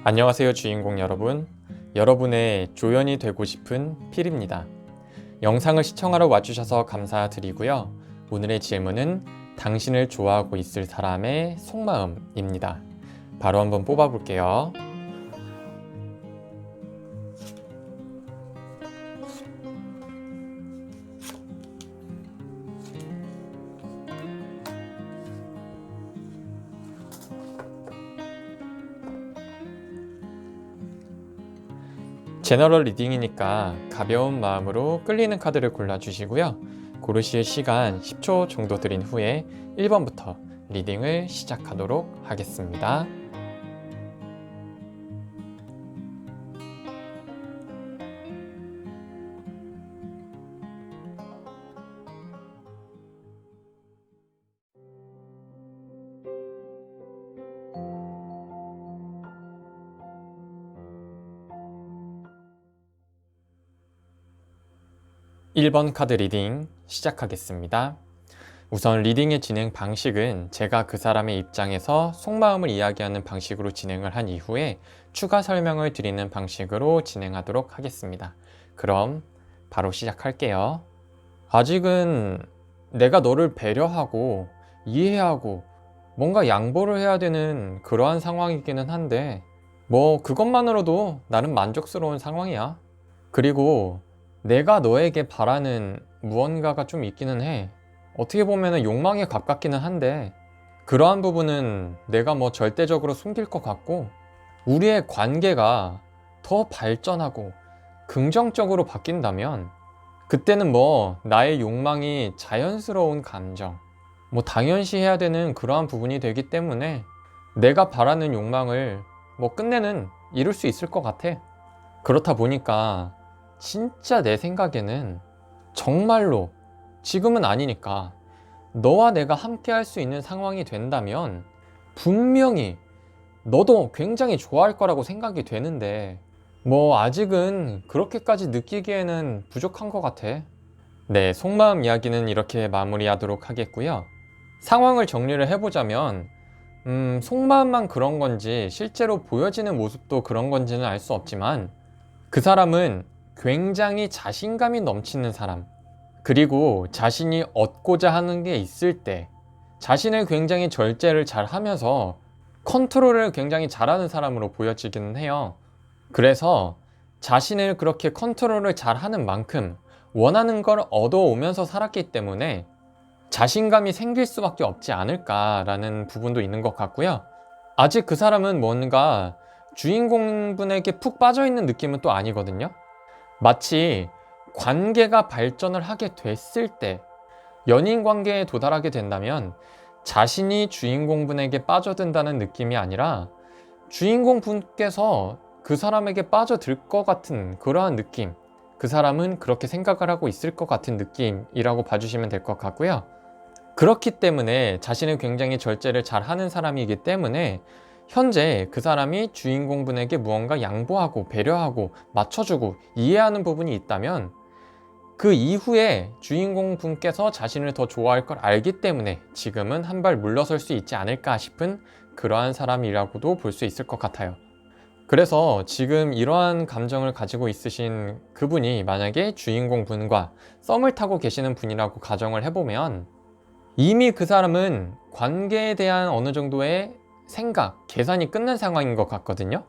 안녕하세요 주인공 여러분. 여러분의 조연이 되고 싶은 필입니다. 영상을 시청하러 와주셔서 감사드리고요. 오늘의 질문은 당신을 좋아하고 있을 사람의 속마음입니다. 바로 한번 뽑아볼게요. 제너럴 리딩이니까 가벼운 마음으로 끌리는 카드를 골라주시고요. 고르실 시간 10초 정도 드린 후에 1번부터 리딩을 시작하도록 하겠습니다. (1번) 카드 리딩 시작하겠습니다. 우선 리딩의 진행 방식은 제가 그 사람의 입장에서 속마음을 이야기하는 방식으로 진행을 한 이후에 추가 설명을 드리는 방식으로 진행하도록 하겠습니다. 그럼 바로 시작할게요. 아직은 내가 너를 배려하고 이해하고 뭔가 양보를 해야 되는 그러한 상황이기는 한데 그것만으로도 나름 만족스러운 상황이야. 그리고 내가 너에게 바라는 무언가가 좀 있기는 해. 어떻게 보면 욕망에 가깝기는 한데 그러한 부분은 내가 절대적으로 숨길 것 같고, 우리의 관계가 더 발전하고 긍정적으로 바뀐다면 그때는 나의 욕망이 자연스러운 감정, 당연시해야 되는 그러한 부분이 되기 때문에 내가 바라는 욕망을 끝내는 이룰 수 있을 것 같아. 그렇다 보니까 진짜 내 생각에는 정말로 지금은 아니니까 너와 내가 함께 할 수 있는 상황이 된다면 분명히 너도 굉장히 좋아할 거라고 생각이 되는데 아직은 그렇게까지 느끼기에는 부족한 것 같아. 네, 속마음 이야기는 이렇게 마무리하도록 하겠고요. 상황을 정리를 해보자면 속마음만 그런 건지 실제로 보여지는 모습도 그런 건지는 알 수 없지만 그 사람은 굉장히 자신감이 넘치는 사람, 그리고 자신이 얻고자 하는 게 있을 때 자신을 굉장히 절제를 잘 하면서 컨트롤을 굉장히 잘하는 사람으로 보여지기는 해요. 그래서 자신을 그렇게 컨트롤을 잘 하는 만큼 원하는 걸 얻어오면서 살았기 때문에 자신감이 생길 수밖에 없지 않을까라는 부분도 있는 것 같고요. 아직 그 사람은 뭔가 주인공분에게 푹 빠져있는 느낌은 또 아니거든요. 마치 관계가 발전을 하게 됐을 때, 연인 관계에 도달하게 된다면 자신이 주인공분에게 빠져든다는 느낌이 아니라 주인공분께서 그 사람에게 빠져들 것 같은 그러한 느낌, 그 사람은 그렇게 생각을 하고 있을 것 같은 느낌이라고 봐주시면 될 것 같고요. 그렇기 때문에 자신을 굉장히 절제를 잘 하는 사람이기 때문에 현재 그 사람이 주인공분에게 무언가 양보하고 배려하고 맞춰주고 이해하는 부분이 있다면 그 이후에 주인공분께서 자신을 더 좋아할 걸 알기 때문에 지금은 한 발 물러설 수 있지 않을까 싶은 그러한 사람이라고도 볼 수 있을 것 같아요. 그래서 지금 이러한 감정을 가지고 있으신 그분이 만약에 주인공분과 썸을 타고 계시는 분이라고 가정을 해보면 이미 그 사람은 관계에 대한 어느 정도의 생각, 계산이 끝난 상황인 것 같거든요.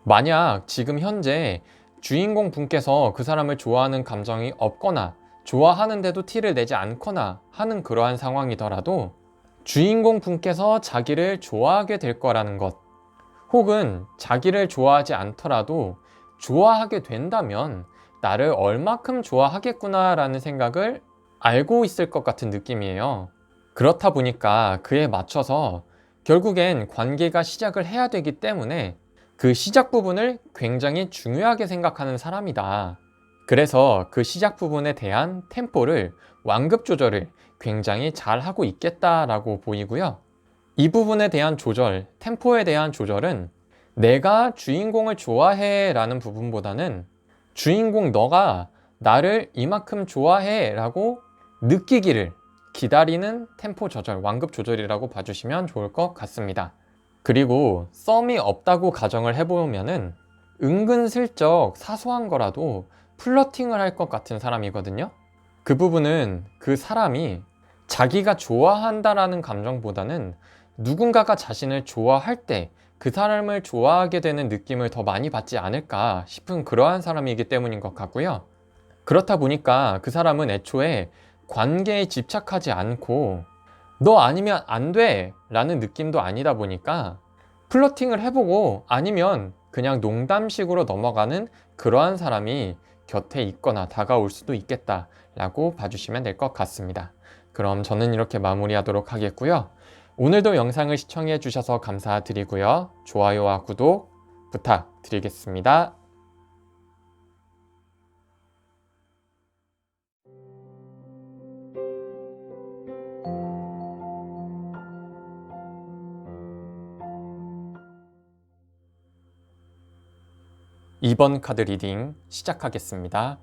만약 지금 현재 주인공 분께서 그 사람을 좋아하는 감정이 없거나 좋아하는데도 티를 내지 않거나 하는 그러한 상황이더라도 주인공 분께서 자기를 좋아하게 될 거라는 것, 혹은 자기를 좋아하지 않더라도 좋아하게 된다면 나를 얼마큼 좋아하겠구나 라는 생각을 알고 있을 것 같은 느낌이에요. 그렇다 보니까 그에 맞춰서 결국엔 관계가 시작을 해야 되기 때문에 그 시작 부분을 굉장히 중요하게 생각하는 사람이다. 그래서 그 시작 부분에 대한 템포를, 완급 조절을 굉장히 잘 하고 있겠다라고 보이고요. 이 부분에 대한 조절, 템포에 대한 조절은 내가 주인공을 좋아해 라는 부분보다는 주인공 너가 나를 이만큼 좋아해 라고 느끼기를 기다리는 템포 조절, 완급 조절이라고 봐주시면 좋을 것 같습니다. 그리고 썸이 없다고 가정을 해보면은 은근슬쩍 사소한 거라도 플러팅을 할 것 같은 사람이거든요. 그 부분은 그 사람이 자기가 좋아한다라는 감정보다는 누군가가 자신을 좋아할 때 그 사람을 좋아하게 되는 느낌을 더 많이 받지 않을까 싶은 그러한 사람이기 때문인 것 같고요. 그렇다 보니까 그 사람은 애초에 관계에 집착하지 않고 너 아니면 안 돼 라는 느낌도 아니다 보니까 플러팅을 해보고 아니면 그냥 농담식으로 넘어가는 그러한 사람이 곁에 있거나 다가올 수도 있겠다 라고 봐주시면 될 것 같습니다. 그럼 저는 이렇게 마무리하도록 하겠고요. 오늘도 영상을 시청해 주셔서 감사드리고요. 좋아요와 구독 부탁드리겠습니다. 이번 카드 리딩 시작하겠습니다.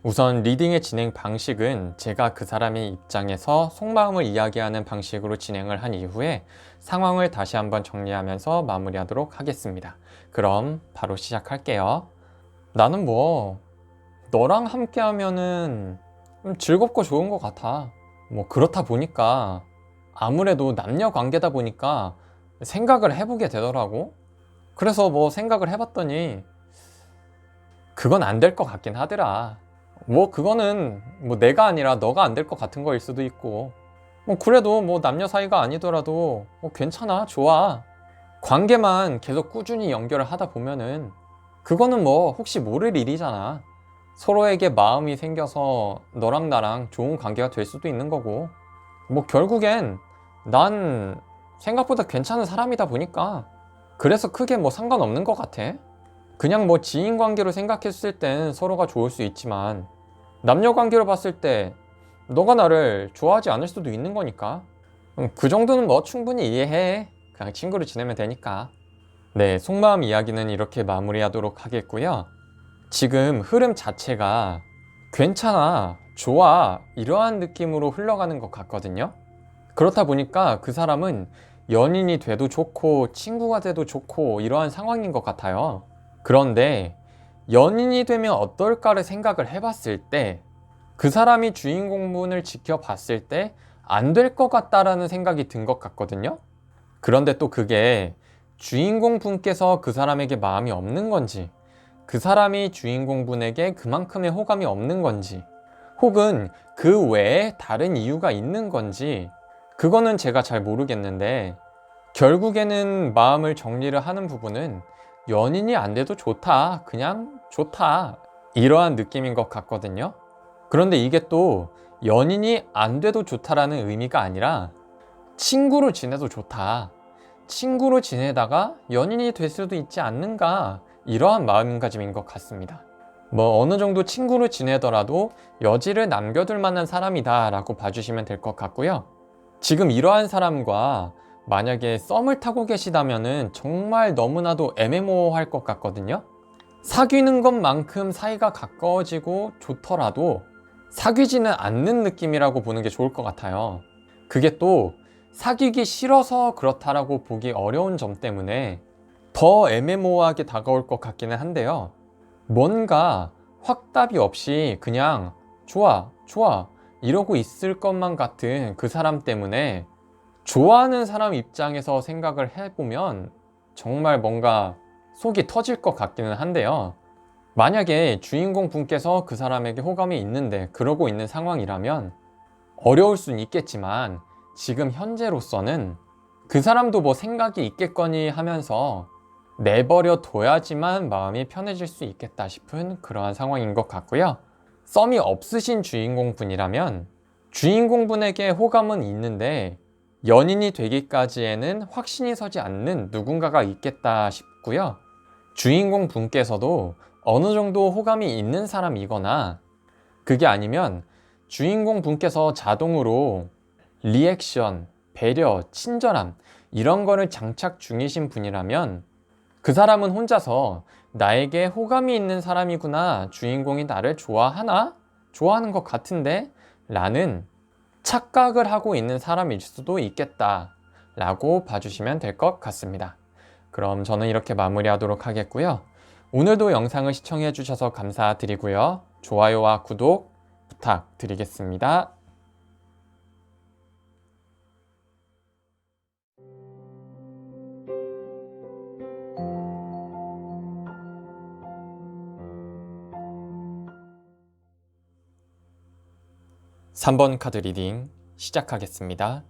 우선 리딩의 진행 방식은 제가 그 사람의 입장에서 속마음을 이야기하는 방식으로 진행을 한 이후에 상황을 다시 한번 정리하면서 마무리하도록 하겠습니다. 그럼 바로 시작할게요. 나는 너랑 함께 하면은 즐겁고 좋은 것 같아. 그렇다 보니까 아무래도 남녀 관계다 보니까 생각을 해보게 되더라고. 그래서 생각을 해봤더니 그건 안 될 것 같긴 하더라. 그거는 내가 아니라 너가 안 될 것 같은 거일 수도 있고 그래도 남녀 사이가 아니더라도 괜찮아, 좋아. 관계만 계속 꾸준히 연결을 하다 보면은 그거는 혹시 모를 일이잖아. 서로에게 마음이 생겨서 너랑 나랑 좋은 관계가 될 수도 있는 거고 결국엔 난 생각보다 괜찮은 사람이다 보니까 그래서 크게 상관없는 것 같아. 그냥 지인 관계로 생각했을 땐 서로가 좋을 수 있지만 남녀 관계로 봤을 때 너가 나를 좋아하지 않을 수도 있는 거니까 그 정도는 충분히 이해해. 그냥 친구로 지내면 되니까. 네, 속마음 이야기는 이렇게 마무리하도록 하겠고요. 지금 흐름 자체가 괜찮아, 좋아 이러한 느낌으로 흘러가는 것 같거든요. 그렇다 보니까 그 사람은 연인이 돼도 좋고 친구가 돼도 좋고 이러한 상황인 것 같아요. 그런데 연인이 되면 어떨까를 생각을 해봤을 때 그 사람이 주인공분을 지켜봤을 때 안 될 것 같다라는 생각이 든 것 같거든요. 그런데 또 그게 주인공분께서 그 사람에게 마음이 없는 건지 그 사람이 주인공분에게 그만큼의 호감이 없는 건지 혹은 그 외에 다른 이유가 있는 건지 그거는 제가 잘 모르겠는데 결국에는 마음을 정리를 하는 부분은 연인이 안 돼도 좋다, 그냥 좋다 이러한 느낌인 것 같거든요. 그런데 이게 또 연인이 안 돼도 좋다라는 의미가 아니라 친구로 지내도 좋다, 친구로 지내다가 연인이 될 수도 있지 않는가 이러한 마음가짐인 것 같습니다. 어느 정도 친구로 지내더라도 여지를 남겨둘 만한 사람이다 라고 봐주시면 될 것 같고요. 지금 이러한 사람과 만약에 썸을 타고 계시다면은 정말 너무나도 애매모호할 것 같거든요. 사귀는 것만큼 사이가 가까워지고 좋더라도 사귀지는 않는 느낌이라고 보는 게 좋을 것 같아요. 그게 또 사귀기 싫어서 그렇다라고 보기 어려운 점 때문에 더 애매모호하게 다가올 것 같기는 한데요. 뭔가 확답이 없이 그냥 좋아, 좋아 이러고 있을 것만 같은 그 사람 때문에 좋아하는 사람 입장에서 생각을 해보면 정말 뭔가 속이 터질 것 같기는 한데요. 만약에 주인공 분께서 그 사람에게 호감이 있는데 그러고 있는 상황이라면 어려울 수는 있겠지만 지금 현재로서는 그 사람도 생각이 있겠거니 하면서 내버려 둬야지만 마음이 편해질 수 있겠다 싶은 그러한 상황인 것 같고요. 썸이 없으신 주인공 분이라면 주인공 분에게 호감은 있는데 연인이 되기까지에는 확신이 서지 않는 누군가가 있겠다 싶고요. 주인공 분께서도 어느 정도 호감이 있는 사람이거나 그게 아니면 주인공 분께서 자동으로 리액션, 배려, 친절함 이런 거를 장착 중이신 분이라면 그 사람은 혼자서 나에게 호감이 있는 사람이구나, 주인공이 나를 좋아하나? 좋아하는 것 같은데? 라는 착각을 하고 있는 사람일 수도 있겠다 라고 봐주시면 될 것 같습니다. 그럼 저는 이렇게 마무리하도록 하겠고요. 오늘도 영상을 시청해 주셔서 감사드리고요. 좋아요와 구독 부탁드리겠습니다. 3번 카드 리딩 시작하겠습니다.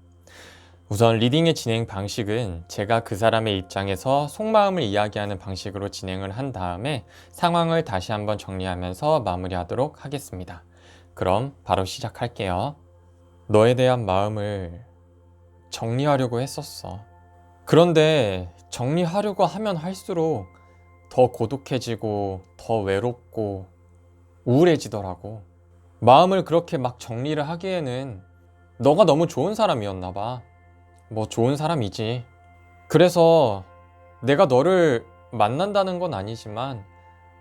우선 리딩의 진행 방식은 제가 그 사람의 입장에서 속마음을 이야기하는 방식으로 진행을 한 다음에 상황을 다시 한번 정리하면서 마무리하도록 하겠습니다. 그럼 바로 시작할게요. 너에 대한 마음을 정리하려고 했었어. 그런데 정리하려고 하면 할수록 더 고독해지고 더 외롭고 우울해지더라고. 마음을 그렇게 막 정리를 하기에는 너가 너무 좋은 사람이었나 봐. 뭐 좋은 사람이지. 그래서 내가 너를 만난다는 건 아니지만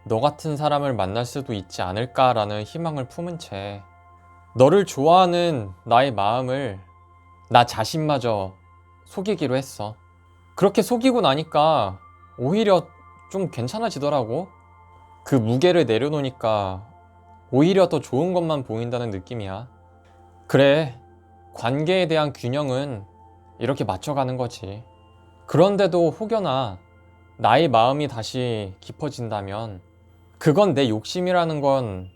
너 같은 사람을 만날 수도 있지 않을까라는 희망을 품은 채 너를 좋아하는 나의 마음을 나 자신마저 속이기로 했어. 그렇게 속이고 나니까 오히려 좀 괜찮아지더라고. 그 무게를 내려놓으니까 오히려 더 좋은 것만 보인다는 느낌이야. 그래, 관계에 대한 균형은 이렇게 맞춰가는 거지. 그런데도 혹여나 나의 마음이 다시 깊어진다면 그건 내 욕심이라는 건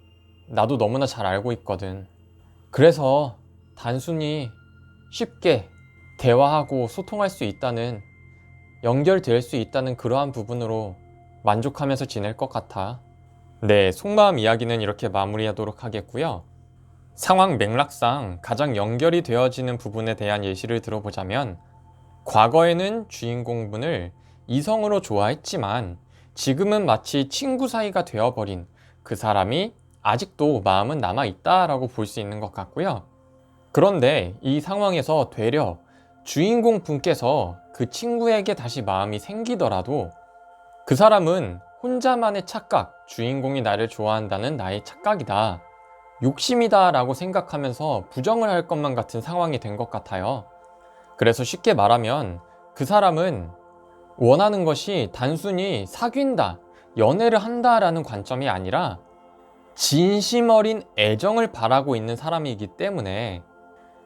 나도 너무나 잘 알고 있거든. 그래서 단순히 쉽게 대화하고 소통할 수 있다는, 연결될 수 있다는 그러한 부분으로 만족하면서 지낼 것 같아. 네, 속마음 이야기는 이렇게 마무리하도록 하겠고요. 상황 맥락상 가장 연결이 되어지는 부분에 대한 예시를 들어보자면, 과거에는 주인공분을 이성으로 좋아했지만 지금은 마치 친구 사이가 되어버린 그 사람이 아직도 마음은 남아있다라고 볼 수 있는 것 같고요. 그런데 이 상황에서 되려 주인공 분께서 그 친구에게 다시 마음이 생기더라도 그 사람은 혼자만의 착각, 주인공이 나를 좋아한다는 나의 착각이다, 욕심이다 라고 생각하면서 부정을 할 것만 같은 상황이 된 것 같아요. 그래서 쉽게 말하면 그 사람은 원하는 것이 단순히 사귄다, 연애를 한다라는 관점이 아니라 진심 어린 애정을 바라고 있는 사람이기 때문에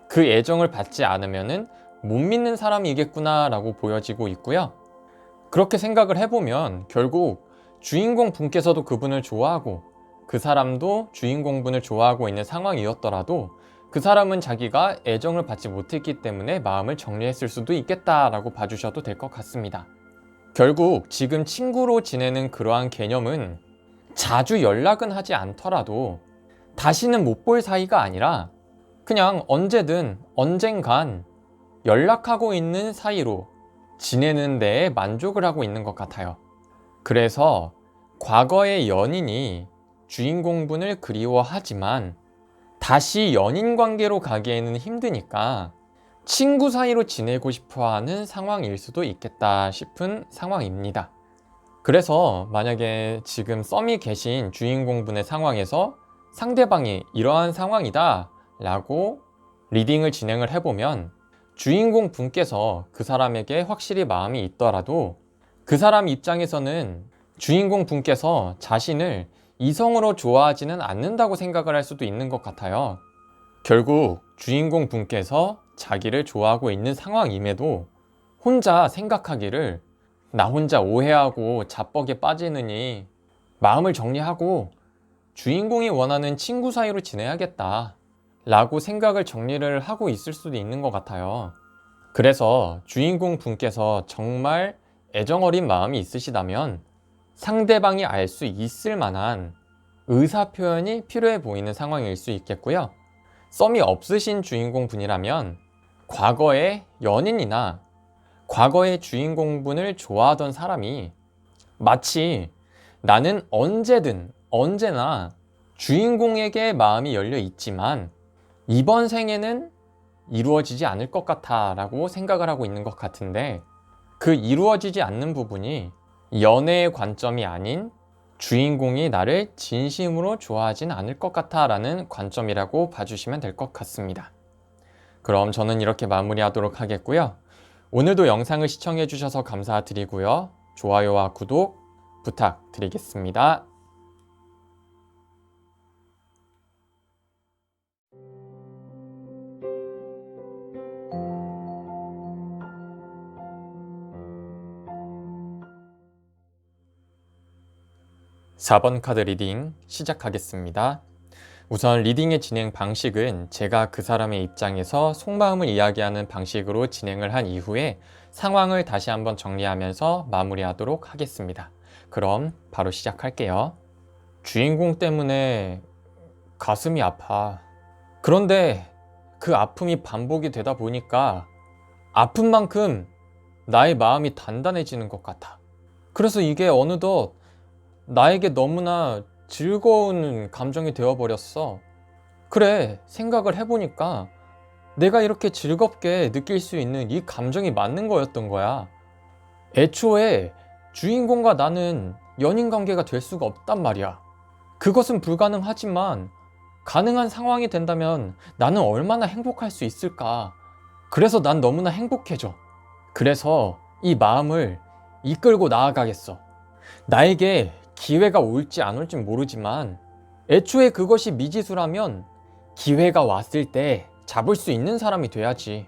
그 애정을 받지 않으면은 못 믿는 사람이겠구나 라고 보여지고 있고요. 그렇게 생각을 해보면 결국 주인공 분께서도 그분을 좋아하고 그 사람도 주인공 분을 좋아하고 있는 상황이었더라도 그 사람은 자기가 애정을 받지 못했기 때문에 마음을 정리했을 수도 있겠다라고 봐주셔도 될 것 같습니다. 결국 지금 친구로 지내는 그러한 개념은 자주 연락은 하지 않더라도 다시는 못 볼 사이가 아니라 그냥 언제든 언젠간 연락하고 있는 사이로 지내는 데에 만족을 하고 있는 것 같아요. 그래서 과거의 연인이 주인공분을 그리워하지만 다시 연인 관계로 가기에는 힘드니까 친구 사이로 지내고 싶어 하는 상황일 수도 있겠다 싶은 상황입니다. 그래서 만약에 지금 썸이 계신 주인공분의 상황에서 상대방이 이러한 상황이다 라고 리딩을 진행을 해보면 주인공 분께서 그 사람에게 확실히 마음이 있더라도 그 사람 입장에서는 주인공 분께서 자신을 이성으로 좋아하지는 않는다고 생각을 할 수도 있는 것 같아요. 결국 주인공 분께서 자기를 좋아하고 있는 상황임에도 혼자 생각하기를 나 혼자 오해하고 자뻑에 빠지느니 마음을 정리하고 주인공이 원하는 친구 사이로 지내야겠다 라고 생각을 정리를 하고 있을 수도 있는 것 같아요. 그래서 주인공 분께서 정말 애정 어린 마음이 있으시다면 상대방이 알 수 있을 만한 의사 표현이 필요해 보이는 상황일 수 있겠고요. 썸이 없으신 주인공 분이라면 과거의 연인이나 과거의 주인공 분을 좋아하던 사람이 마치 나는 언제든 언제나 주인공에게 마음이 열려 있지만 이번 생에는 이루어지지 않을 것 같아 라고 생각을 하고 있는 것 같은데, 그 이루어지지 않는 부분이 연애의 관점이 아닌 주인공이 나를 진심으로 좋아하진 않을 것 같아 라는 관점이라고 봐주시면 될 것 같습니다. 그럼 저는 이렇게 마무리하도록 하겠고요. 오늘도 영상을 시청해 주셔서 감사드리고요. 좋아요와 구독 부탁드리겠습니다. 4번 카드 리딩 시작하겠습니다. 우선 리딩의 진행 방식은 제가 그 사람의 입장에서 속마음을 이야기하는 방식으로 진행을 한 이후에 상황을 다시 한번 정리하면서 마무리하도록 하겠습니다. 그럼 바로 시작할게요. 주인공 때문에 가슴이 아파. 그런데 그 아픔이 반복이 되다 보니까 아픈 만큼 나의 마음이 단단해지는 것 같아. 그래서 이게 어느덧 나에게 너무나 즐거운 감정이 되어버렸어. 그래, 생각을 해보니까 내가 이렇게 즐겁게 느낄 수 있는 이 감정이 맞는 거였던 거야. 애초에 주인공과 나는 연인 관계가 될 수가 없단 말이야. 그것은 불가능하지만 가능한 상황이 된다면 나는 얼마나 행복할 수 있을까. 그래서 난 너무나 행복해져. 그래서 이 마음을 이끌고 나아가겠어. 나에게 기회가 올지 안 올지 모르지만 애초에 그것이 미지수라면 기회가 왔을 때 잡을 수 있는 사람이 돼야지.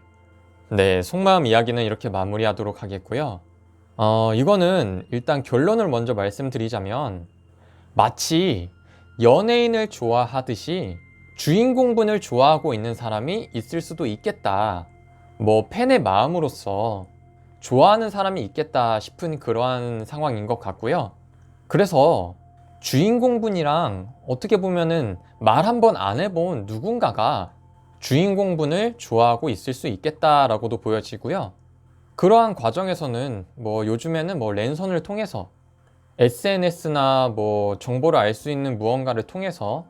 네, 속마음 이야기는 이렇게 마무리하도록 하겠고요. 이거는 일단 결론을 먼저 말씀드리자면 마치 연예인을 좋아하듯이 주인공분을 좋아하고 있는 사람이 있을 수도 있겠다. 뭐 팬의 마음으로서 좋아하는 사람이 있겠다 싶은 그러한 상황인 것 같고요. 그래서 주인공분이랑 어떻게 보면은 말 한 번 안 해본 누군가가 주인공분을 좋아하고 있을 수 있겠다라고도 보여지고요. 그러한 과정에서는 뭐 요즘에는 뭐 랜선을 통해서 SNS나 뭐 정보를 알 수 있는 무언가를 통해서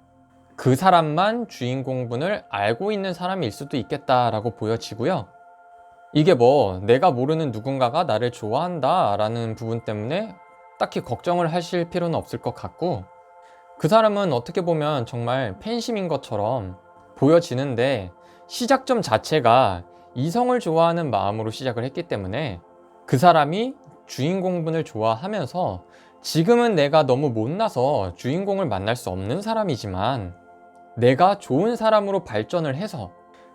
그 사람만 주인공분을 알고 있는 사람일 수도 있겠다라고 보여지고요. 이게 뭐 내가 모르는 누군가가 나를 좋아한다 라는 부분 때문에 딱히 걱정을 하실 필요는 없을 것 같고, 그 사람은 어떻게 보면 정말 팬심인 것처럼 보여지는데 시작점 자체가 이성을 좋아하는 마음으로 시작을 했기 때문에 그 사람이 주인공분을 좋아하면서 지금은 내가 너무 못나서 주인공을 만날 수 없는 사람이지만 내가 좋은 사람으로 발전을 해서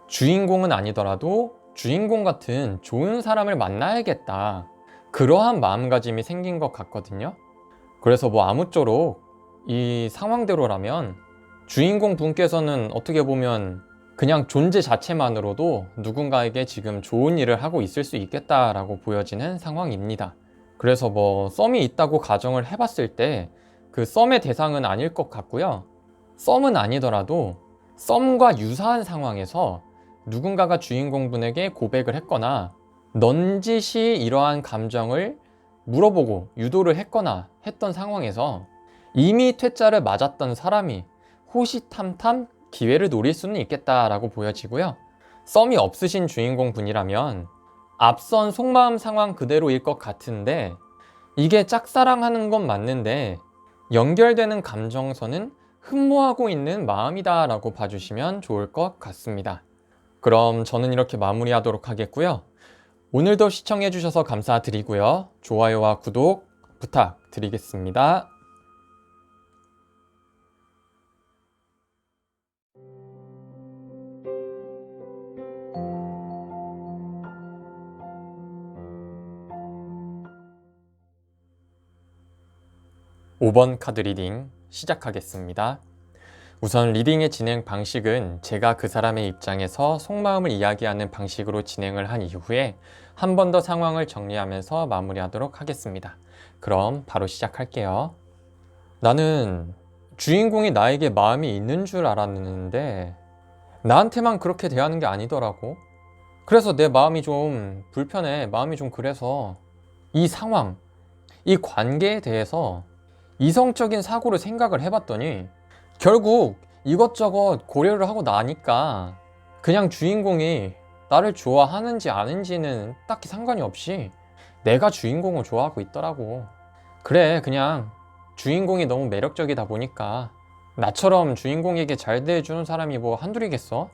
주인공은 아니더라도 주인공 같은 좋은 사람을 만나야겠다, 그러한 마음가짐이 생긴 것 같거든요. 그래서 뭐 아무쪼록 이 상황대로라면 주인공 분께서는 어떻게 보면 그냥 존재 자체만으로도 누군가에게 지금 좋은 일을 하고 있을 수 있겠다라고 보여지는 상황입니다. 그래서 뭐 썸이 있다고 가정을 해봤을 때 그 썸의 대상은 아닐 것 같고요. 썸은 아니더라도 썸과 유사한 상황에서 누군가가 주인공분에게 고백을 했거나 넌지시 이러한 감정을 물어보고 유도를 했거나 했던 상황에서 이미 퇴짜를 맞았던 사람이 호시탐탐 기회를 노릴 수는 있겠다라고 보여지고요. 썸이 없으신 주인공 분이라면 앞선 속마음 상황 그대로일 것 같은데 이게 짝사랑하는 건 맞는데 연결되는 감정선은 흠모하고 있는 마음이다 라고 봐주시면 좋을 것 같습니다. 그럼 저는 이렇게 마무리하도록 하겠고요. 오늘도 시청해주셔서 감사드리고요. 좋아요와 구독 부탁드리겠습니다. (5번) 카드 리딩 시작하겠습니다. 우선 리딩의 진행 방식은 제가 그 사람의 입장에서 속마음을 이야기하는 방식으로 진행을 한 이후에 한 번 더 상황을 정리하면서 마무리하도록 하겠습니다. 그럼 바로 시작할게요. 나는 주인공이 나에게 마음이 있는 줄 알았는데 나한테만 그렇게 대하는 게 아니더라고. 그래서 내 마음이 좀 불편해. 마음이 좀 그래서 이 상황, 이 관계에 대해서 이성적인 사고로 생각을 해봤더니 결국 이것저것 고려를 하고 나니까 그냥 주인공이 나를 좋아하는지 아는지는 딱히 상관이 없이 내가 주인공을 좋아하고 있더라고. 그래, 그냥 주인공이 너무 매력적이다 보니까 나처럼 주인공에게 잘 대해주는 사람이 뭐 한둘이겠어?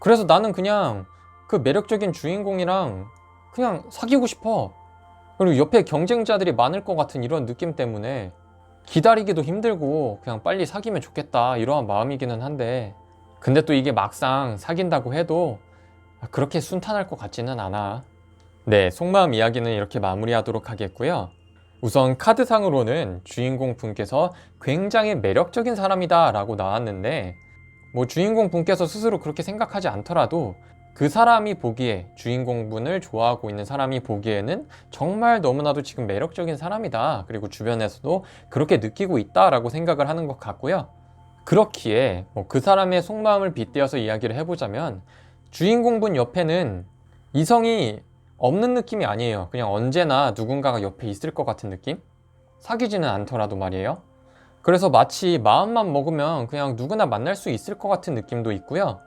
그래서 나는 그냥 그 매력적인 주인공이랑 그냥 사귀고 싶어. 그리고 옆에 경쟁자들이 많을 것 같은 이런 느낌 때문에 기다리기도 힘들고 그냥 빨리 사귀면 좋겠다 이러한 마음이기는 한데, 근데 또 이게 막상 사귄다고 해도 그렇게 순탄할 것 같지는 않아. 네, 속마음 이야기는 이렇게 마무리하도록 하겠고요. 우선 카드상으로는 주인공 분께서 굉장히 매력적인 사람이다 라고 나왔는데, 뭐 주인공 분께서 스스로 그렇게 생각하지 않더라도 그 사람이 보기에, 주인공 분을 좋아하고 있는 사람이 보기에는 정말 너무나도 지금 매력적인 사람이다, 그리고 주변에서도 그렇게 느끼고 있다 라고 생각을 하는 것 같고요. 그렇기에 뭐 그 사람의 속마음을 빗대어서 이야기를 해보자면, 주인공 분 옆에는 이성이 없는 느낌이 아니에요. 그냥 언제나 누군가가 옆에 있을 것 같은 느낌? 사귀지는 않더라도 말이에요. 그래서 마치 마음만 먹으면 그냥 누구나 만날 수 있을 것 같은 느낌도 있고요.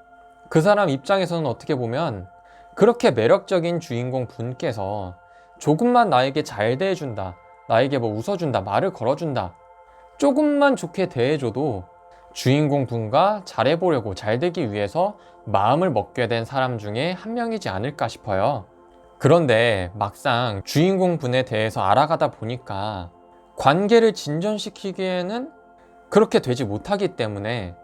그 사람 입장에서는 어떻게 보면 그렇게 매력적인 주인공 분께서 조금만 나에게 잘 대해준다, 나에게 뭐 웃어준다, 말을 걸어준다, 조금만 좋게 대해줘도 주인공 분과 잘해보려고, 잘 되기 위해서 마음을 먹게 된 사람 중에 한 명이지 않을까 싶어요. 그런데 막상 주인공 분에 대해서 알아가다 보니까 관계를 진전시키기에는 그렇게 되지 못하기 때문에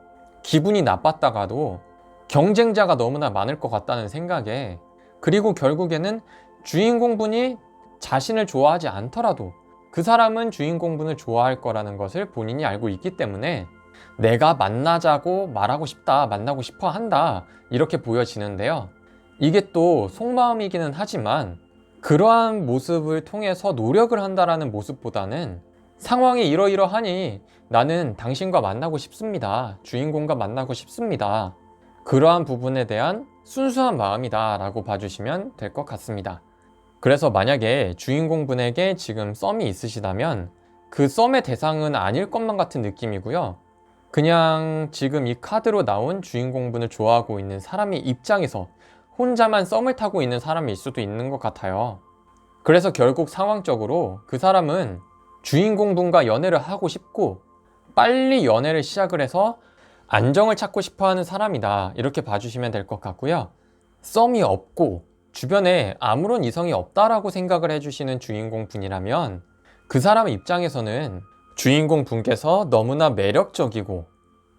기분이 나빴다가도 경쟁자가 너무나 많을 것 같다는 생각에, 그리고 결국에는 주인공분이 자신을 좋아하지 않더라도 그 사람은 주인공분을 좋아할 거라는 것을 본인이 알고 있기 때문에 내가 만나자고 말하고 싶다, 만나고 싶어 한다, 이렇게 보여지는데요. 이게 또 속마음이기는 하지만 그러한 모습을 통해서 노력을 한다라는 모습보다는 상황이 이러이러하니 나는 당신과 만나고 싶습니다, 주인공과 만나고 싶습니다, 그러한 부분에 대한 순수한 마음이다 라고 봐주시면 될 것 같습니다. 그래서 만약에 주인공분에게 지금 썸이 있으시다면 그 썸의 대상은 아닐 것만 같은 느낌이고요. 그냥 지금 이 카드로 나온 주인공분을 좋아하고 있는 사람의 입장에서 혼자만 썸을 타고 있는 사람일 수도 있는 것 같아요. 그래서 결국 상황적으로 그 사람은 주인공분과 연애를 하고 싶고 빨리 연애를 시작을 해서 안정을 찾고 싶어 하는 사람이다, 이렇게 봐주시면 될 것 같고요. 썸이 없고 주변에 아무런 이성이 없다라고 생각을 해주시는 주인공 분이라면 그 사람의 입장에서는 주인공 분께서 너무나 매력적이고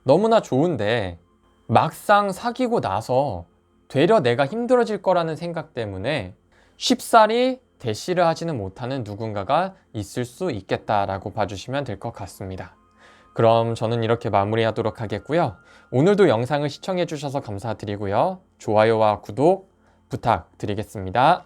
너무나 좋은데 막상 사귀고 나서 되려 내가 힘들어질 거라는 생각 때문에 쉽사리 대시를 하지는 못하는 누군가가 있을 수 있겠다라고 봐주시면 될 것 같습니다. 그럼 저는 이렇게 마무리하도록 하겠고요. 오늘도 영상을 시청해 주셔서 감사드리고요. 좋아요와 구독 부탁드리겠습니다.